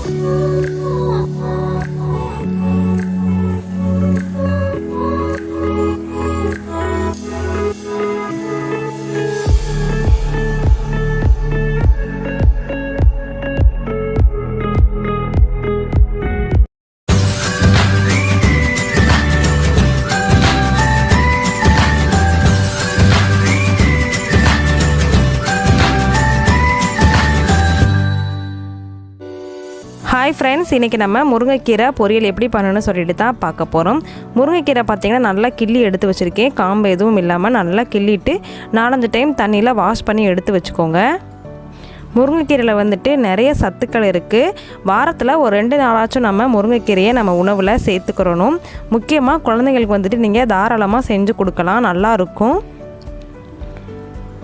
Hi friends, இன்றைக்கி நம்ம முருங்கைக்கீரை பொரியல் எப்படி பண்ணணும்னு சொல்லிட்டு தான் பார்க்க போகிறோம். முருங்கைக்கீரை பார்த்திங்கன்னா நல்லா கிள்ளி எடுத்து வச்சுருக்கேன். காம்பு எதுவும் இல்லாமல் நல்லா கிள்ளிட்டு 4-5 டைம் தண்ணியில் வாஷ் பண்ணி எடுத்து வச்சுக்கோங்க. முருங்கைக்கீரையில் வந்துட்டு நிறைய சத்துக்கள் இருக்குது. வாரத்தில் ஒரு 2 நாளாச்சும் நம்ம முருங்கைக்கீரையை நம்ம உணவில் சேர்த்துக்கிறணும். முக்கியமாக குழந்தைங்களுக்கு வந்துட்டு நீங்கள் தாராளமாக செஞ்சு கொடுக்கலாம், நல்லாயிருக்கும்.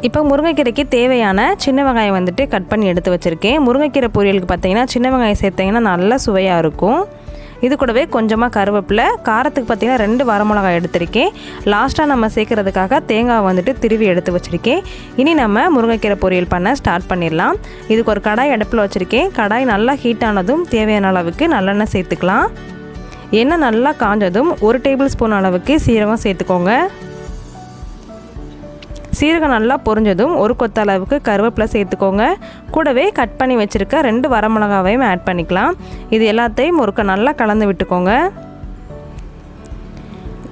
இப்போ முருங்கைக்கீரைக்கு தேவையான சின்ன வெங்காயம் வந்துட்டு கட் பண்ணி எடுத்து வச்சுருக்கேன். முருங்கைக்கீரை பொரியலுக்கு பார்த்தீங்கன்னா சின்ன வெங்காயம் சேர்த்திங்கன்னா நல்லா சுவையாக இருக்கும். இது கூடவே கொஞ்சமாக கருவேப்பிலை, காரத்துக்கு பார்த்திங்கன்னா 2 வரமிளகாய் எடுத்திருக்கேன். லாஸ்ட்டாக நம்ம சேர்க்குறதுக்காக தேங்காய் வந்துட்டு திருவி எடுத்து வச்சுருக்கேன். இனி நம்ம முருங்கைக்கீரை பொரியல் பண்ண ஸ்டார்ட் பண்ணிடலாம். இதுக்கு ஒரு கடாய் அடுப்பில் வச்சுருக்கேன். கடாய் நல்லா ஹீட் ஆனதும் தேவையான அளவுக்கு நல்லெண்ணெய் சேர்த்துக்கலாம். எண்ணெய் நல்லா காஞ்சதும் 1 டேபிள் ஸ்பூன் அளவுக்கு சீரகம் சேர்த்துக்கோங்க. சீரகம் நல்லா பொரிஞ்சதும் 1 கொத்த அளவுக்கு கருவேப்பிலை சேர்த்துக்கோங்க. கூடவே கட் பண்ணி வச்சுருக்க 2 வரமிளகாவையும் ஆட் பண்ணிக்கலாம். இது எல்லாத்தையும் ஒருக்க நல்லா கலந்து விட்டுக்கோங்க.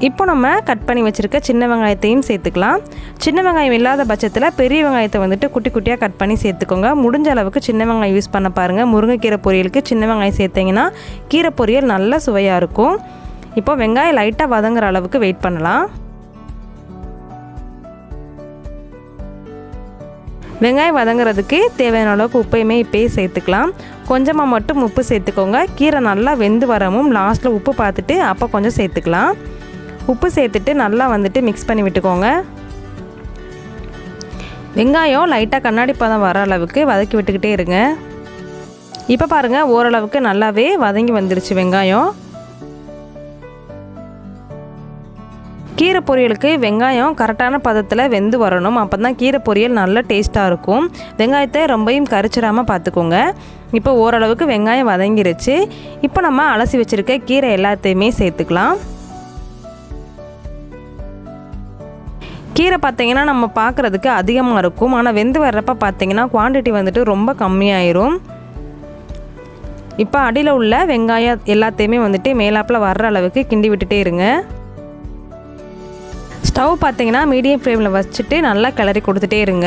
இப்போ நம்ம கட் பண்ணி வச்சுருக்க சின்ன வெங்காயத்தையும் சேர்த்துக்கலாம். சின்ன வெங்காயம் இல்லாத பட்சத்தில் பெரிய வெங்காயத்தை வந்துட்டு குட்டி குட்டியாக கட் பண்ணி சேர்த்துக்கோங்க. முடிஞ்ச அளவுக்கு சின்ன வெங்காயம் யூஸ் பண்ண பாருங்கள். முருங்கைக்கீரை பொரியலுக்கு சின்ன வெங்காயம் சேர்த்திங்கன்னா கீரை பொரியல் நல்ல சுவையாக இருக்கும். இப்போ வெங்காயம் லைட்டாக வதங்குற அளவுக்கு வெயிட் பண்ணலாம். வெங்காயம் வதங்குறதுக்கு தேவையான அளவுக்கு உப்பையுமே இப்போயே சேர்த்துக்கலாம். கொஞ்சமாக மட்டும் உப்பு சேர்த்துக்கோங்க. கீரை நல்லா வெந்து வரவும் லாஸ்ட்டில் உப்பு பார்த்துட்டு அப்போ கொஞ்சம் சேர்த்துக்கலாம். உப்பு சேர்த்துட்டு நல்லா வந்துட்டு மிக்ஸ் பண்ணி விட்டுக்கோங்க. வெங்காயம் லைட்டாக கண்ணாடி பதம் வர அளவுக்கு வதக்கி விட்டுக்கிட்டே இருங்க. இப்போ பாருங்கள், ஓரளவுக்கு நல்லாவே வதங்கி வந்துருச்சு வெங்காயம். கீரை பொரியலுக்கு வெங்காயம் கரெக்டான பதத்தில் வெந்து வரணும். அப்போ தான் கீரை பொரியல் நல்ல டேஸ்ட்டாக இருக்கும். வெங்காயத்தை ரொம்பவும் கரிச்சிடாமல் பார்த்துக்கோங்க. இப்போ ஓரளவுக்கு வெங்காயம் வதங்கிருச்சு. இப்போ நம்ம அலசி வச்சுருக்க கீரை எல்லாத்தையுமே சேர்த்துக்கலாம். கீரை பார்த்திங்கன்னா நம்ம பார்க்குறதுக்கு அதிகமாக இருக்கும். ஆனால் வெந்து வர்றப்ப பார்த்திங்கன்னா குவான்டிட்டி வந்துட்டு ரொம்ப கம்மியாயிரும். இப்போ அடியில் உள்ள வெங்காயம் எல்லாத்தையுமே வந்துட்டு மேலாப்பில் வர்ற அளவுக்கு கிண்டி விட்டுட்டே இருங்க. ஸ்டவ் பார்த்தீங்கன்னா மீடியம் ஃப்ளேமில் வச்சுட்டு நல்லா கிளறி கொடுத்துட்டே இருங்க.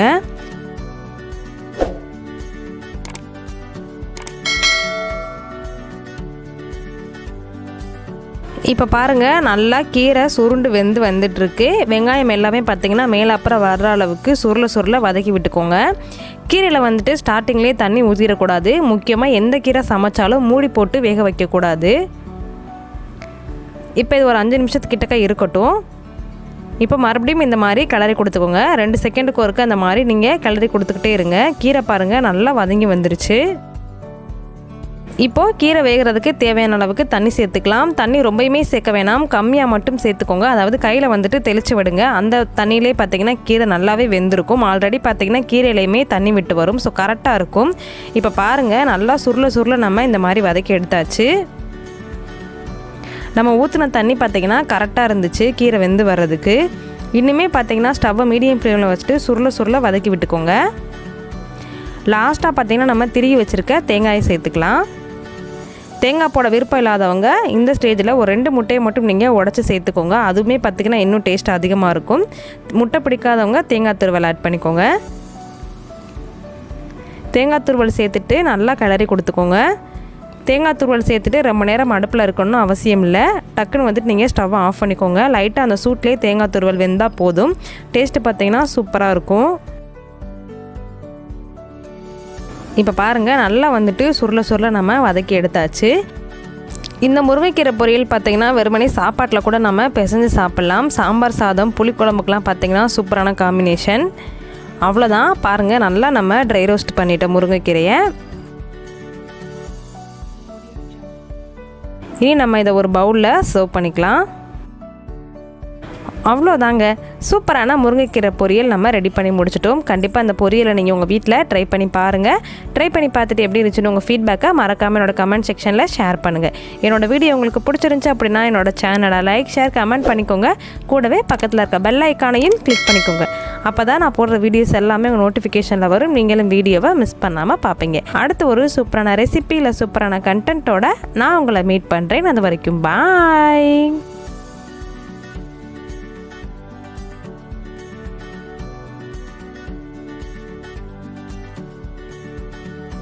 இப்போ பாருங்கள், நல்லா கீரை சுருண்டு வெந்து வந்துட்டுருக்கு. வெங்காயம் எல்லாமே பார்த்திங்கன்னா மேலாப்புறம் வர்ற அளவுக்கு சுருள வதக்கி விட்டுக்கோங்க. கீரையில் வந்துட்டு ஸ்டார்டிங்லேயே தண்ணி ஊற்றிடக்கூடாது. முக்கியமாக எந்த கீரை சமைச்சாலும் மூடி போட்டு வேக வைக்கக்கூடாது. இப்போ இது ஒரு 5 நிமிஷத்துக்கிட்டக்க இருக்கட்டும். இப்போ மறுபடியும் இந்த மாதிரி கிளறி கொடுத்துக்கோங்க. 2 செகண்டுக்கு ஒருக்க அந்த மாதிரி நீங்கள் கிளறி கொடுத்துக்கிட்டே இருங்க. கீரை பாருங்கள் நல்லா வதங்கி வந்துருச்சு. இப்போது கீரை வேகிறதுக்கு தேவையான அளவுக்கு தண்ணி சேர்த்துக்கலாம். தண்ணி ரொம்பவுமே சேர்க்க வேணாம், கம்மியாக மட்டும் சேர்த்துக்கோங்க. அதாவது கையில் வந்துட்டு தெளித்து விடுங்க. அந்த தண்ணியிலே பார்த்திங்கன்னா கீரை நல்லாவே வெந்திருக்கும். ஆல்ரெடி பார்த்திங்கன்னா கீரையிலையுமே தண்ணி விட்டு வரும். ஸோ கரெக்டாக இருக்கும். இப்போ பாருங்கள், நல்லா சுருள நம்ம இந்த மாதிரி வதக்கி எடுத்தாச்சு. நம்ம ஊற்றின தண்ணி பார்த்திங்கன்னா கரெக்டாக இருந்துச்சு கீரை வெந்து வர்றதுக்கு. இன்னுமே பார்த்திங்கன்னா ஸ்டவ்வை மீடியம் ஃப்ளேமில் வச்சுட்டு சுருள வதக்கி விட்டுக்கோங்க. லாஸ்ட்டாக பார்த்திங்கன்னா நம்ம திருகி வச்சுருக்க தேங்காயை சேர்த்துக்கலாம். தேங்காய் போட விருப்பம் இல்லாதவங்க இந்த ஸ்டேஜில் ஒரு 2 முட்டையை மட்டும் நீங்கள் உடச்சி சேர்த்துக்கோங்க. அதுவுமே பார்த்திங்கன்னா இன்னும் டேஸ்ட் அதிகமாக இருக்கும். முட்டை பிடிக்காதவங்க தேங்காய் துருவல் ஆட் பண்ணிக்கோங்க. தேங்காய் துருவல் சேர்த்துட்டு நல்லா கிளறி கொடுத்துக்கோங்க. தேங்காய் துருவல் சேர்த்துட்டு ரொம்ப நேரம் அடுப்பில் இருக்கணும்னு அவசியம் இல்லை. டக்குன்னு வந்துட்டு நீங்கள் ஸ்டவ்வை ஆஃப் பண்ணிக்கோங்க. லைட்டாக அந்த சூட்லேயே தேங்காய் துருவல் வெந்தால் போதும். டேஸ்ட்டு பார்த்திங்கன்னா சூப்பராக இருக்கும். இப்போ பாருங்கள், நல்லா வந்துட்டு சுருள நம்ம வதக்கி எடுத்தாச்சு. இந்த முருங்கைக்கீரை பொரியல் பார்த்திங்கன்னா வெறுமனே சாப்பாட்டில் கூட நம்ம பிசைஞ்சு சாப்பிட்லாம். சாம்பார் சாதம், புளிக்குழம்புக்கெலாம் பார்த்திங்கன்னா சூப்பரான காம்பினேஷன். அவ்வளோதான். பாருங்கள், நல்லா நம்ம ட்ரை ரோஸ்ட் பண்ணிட்டோம் முருங்கைக்கீரையை. இனி நம்ம இதை ஒரு பவுலில் சர்வ் பண்ணிக்கலாம். அவ்வளோதாங்க, சூப்பரான முருங்கைக்கீரை பொரியல் நம்ம ரெடி பண்ணி முடிச்சிட்டோம். கண்டிப்பாக அந்த பொரியலை நீங்கள் உங்கள் வீட்டில் ட்ரை பண்ணி பாருங்கள். ட்ரை பண்ணி பார்த்துட்டு எப்படி இருந்துச்சுன்னு உங்கள் ஃபீட்பேக்கை மறக்காமல் என்னோட கமெண்ட் செக்ஷனில் ஷேர் பண்ணுங்கள். என்னோட வீடியோ உங்களுக்கு பிடிச்சிருந்துச்சு அப்படின்னா என்னோட சேனலை லைக், ஷேர், கமெண்ட் பண்ணிக்கோங்க. கூடவே பக்கத்தில் இருக்க பெல் ஐக்கானையும் கிளிக் பண்ணிக்கோங்க. அப்போ தான் நான் போடுற வீடியோஸ் எல்லாமே உங்கள் நோட்டிஃபிகேஷனில் வரும். நீங்களும் வீடியோவை மிஸ் பண்ணாமல் பார்ப்பீங்க. அடுத்து ஒரு சூப்பரான ரெசிபி இல்லை சூப்பரான கண்டென்ட்டோட நான் உங்களை மீட் பண்ணுறேன். அது வரைக்கும் பாய்.